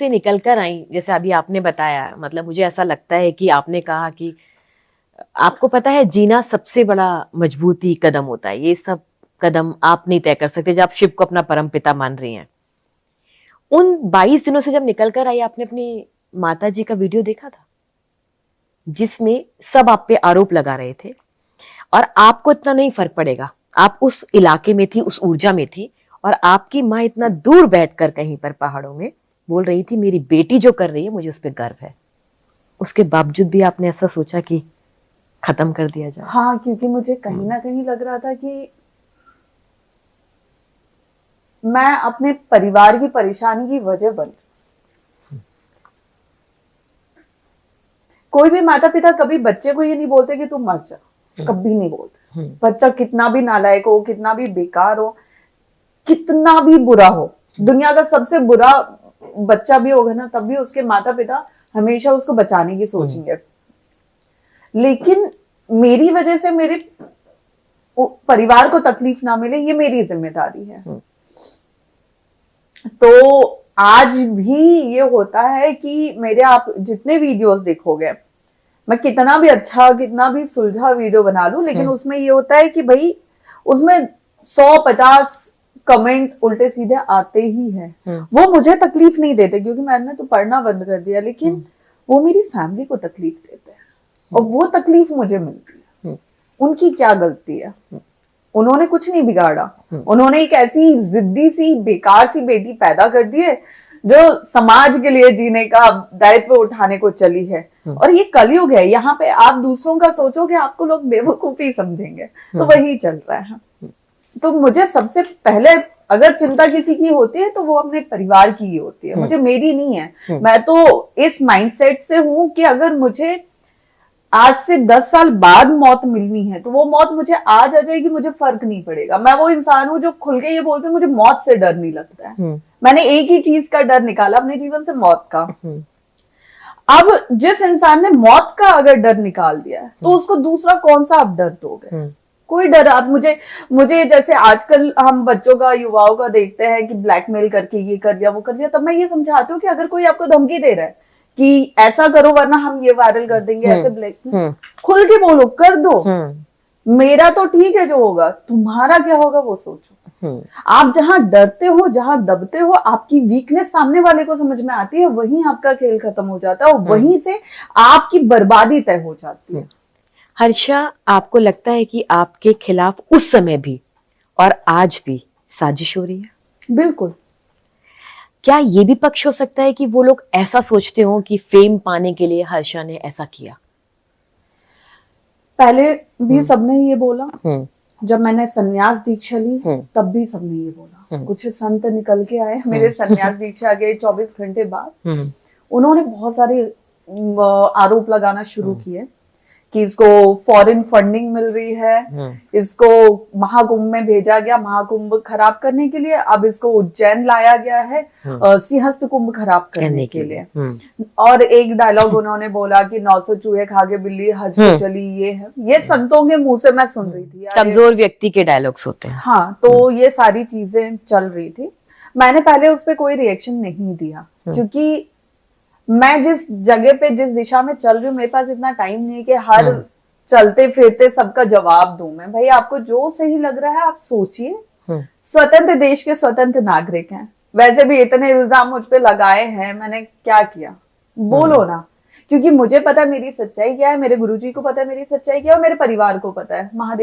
से निकल कर आई, जैसे अभी आपने बताया, मतलब मुझे ऐसा लगता है कि आपने कहा कि आपको पता है जीना सबसे बड़ा मजबूती कदम होता है। ये सब कदम आप नहीं तय कर सकते जब आप शिव को अपना परम पिता मान रही हैं। उन 22 दिनों से जब निकल कर आई, आपने अपनी माता जी का वीडियो देखा था जिसमें सब आप पे आरोप लगा रहे थे और आपको इतना नहीं फर्क पड़ेगा, आप उस इलाके में थी, उस ऊर्जा में थी, और आपकी माँ इतना दूर बैठकर कहीं पर पहाड़ों में बोल रही थी मेरी बेटी जो कर रही है मुझे उस पर गर्व है। उसके बावजूद भी आपने ऐसा सोचा कि खत्म कर दिया जाए? हाँ, क्योंकि मुझे कहीं ना कहीं लग रहा था कि मैं अपने परिवार की परेशानी की वजह बन। कोई भी माता पिता कभी बच्चे को ये नहीं बोलते कि तू मर जा, कभी नहीं बोलते। बच्चा कितना भी नालायक हो, कितना भी बेकार हो, कितना भी बुरा हो, दुनिया का सबसे बुरा बच्चा भी होगा ना, तब भी उसके माता पिता हमेशा उसको बचाने की सोचेंगे। लेकिन मेरी वजह से मेरे परिवार को तकलीफ ना मिले, ये मेरी जिम्मेदारी है। तो आज भी ये होता है कि मेरे आप जितने वीडियोस देखोगे, मैं कितना भी अच्छा, कितना भी सुलझा वीडियो बना लूं, लेकिन उसमें ये होता है कि भाई उसमें 150 कमेंट उल्टे सीधे आते ही हैं। वो मुझे तकलीफ नहीं देते क्योंकि मैंने तो पढ़ना बंद कर दिया, लेकिन वो मेरी फैमिली को तकलीफ देते हैं और वो तकलीफ मुझे मिलती है। उनकी क्या गलती है? उन्होंने कुछ नहीं बिगाड़ा। उन्होंने एक ऐसी जिद्दी सी बेकार सी बेटी पैदा कर दी है जो समाज के लिए जीने का दायित्व उठाने को चली है। और ये कलयुग है, यहाँ पे आप दूसरों का सोचोगे आपको लोग बेवकूफी समझेंगे, तो वही चल रहा है। तो मुझे सबसे पहले अगर चिंता किसी की होती है तो वो अपने परिवार की ही होती है, मुझे मेरी नहीं है। मैं तो इस माइंडसेट से हूं कि अगर मुझे आज से 10 साल बाद मौत मिलनी है तो वो मौत मुझे आज आ जाएगी, मुझे फर्क नहीं पड़ेगा। मैं वो इंसान हूं जो खुल के ये बोलते हैं मुझे मौत से डर नहीं लगता है। मैंने एक ही चीज का डर निकाला अपने जीवन से, मौत का। अब जिस इंसान ने मौत का अगर डर निकाल दिया है तो उसको दूसरा कौन सा आप डर दोगे? कोई डर आप मुझे जैसे आजकल हम बच्चों का, युवाओं का देखते हैं कि ब्लैकमेल करके ये कर दिया वो कर दिया, तब मैं ये समझाती हूँ कि अगर कोई आपको धमकी दे रहा है कि ऐसा करो वरना हम ये वायरल कर देंगे, ऐसे ब्लैक, खुल के बोलो, कर दो। मेरा तो ठीक है जो होगा, तुम्हारा क्या होगा वो सोचो। आप जहां डरते हो, जहां दबते हो, आपकी वीकनेस सामने वाले को समझ में आती है, वहीं आपका खेल खत्म हो जाता है और वहीं से आपकी बर्बादी तय हो जाती है। हर्षा, आपको लगता है कि आपके खिलाफ उस समय भी और आज भी साजिश हो रही है? बिल्कुल। क्या ये भी पक्ष हो सकता है कि वो लोग ऐसा सोचते हो कि फेम पाने के लिए हर्षा ने ऐसा किया? पहले भी सबने ये बोला, जब मैंने संन्यास दीक्षा ली तब भी सबने ये बोला। कुछ संत निकल के आए मेरे संन्यास दीक्षा के 24 घंटे बाद, उन्होंने बहुत सारे आरोप लगाना शुरू किए कि इसको फॉरेन फंडिंग मिल रही है, इसको महाकुंभ में भेजा गया महाकुंभ खराब करने के लिए, अब इसको उज्जैन लाया गया है सिंहस्थ कुंभ खराब करने के लिए। और एक डायलॉग उन्होंने बोला कि 900 चूहे खा के बिल्ली हज को चली, ये है। ये संतों के मुंह से मैं सुन रही थी। कमजोर व्यक्ति के डायलॉग्स होते हैं। हाँ, तो ये सारी चीजें चल रही थी। मैंने पहले उस पर कोई रिएक्शन नहीं दिया क्योंकि मैं जिस जगह पे, जिस दिशा में चल रही हूँ, मेरे पास इतना टाइम नहीं है कि हर चलते फिरते सबका जवाब दूं मैं। भाई आपको जो सही लग रहा है आप सोचिए। स्वतंत्र देश के स्वतंत्र नागरिक हैं। वैसे भी इतने इल्जाम मुझ पे लगाए हैं, मैंने क्या किया? बोलो ना। क्योंकि मुझे पता है मेरी सच्चाई क्या है, मेरे गुरुजी को पता है मेरी सच्चाई क्या है और मेरे परिवार को पता है। महादेव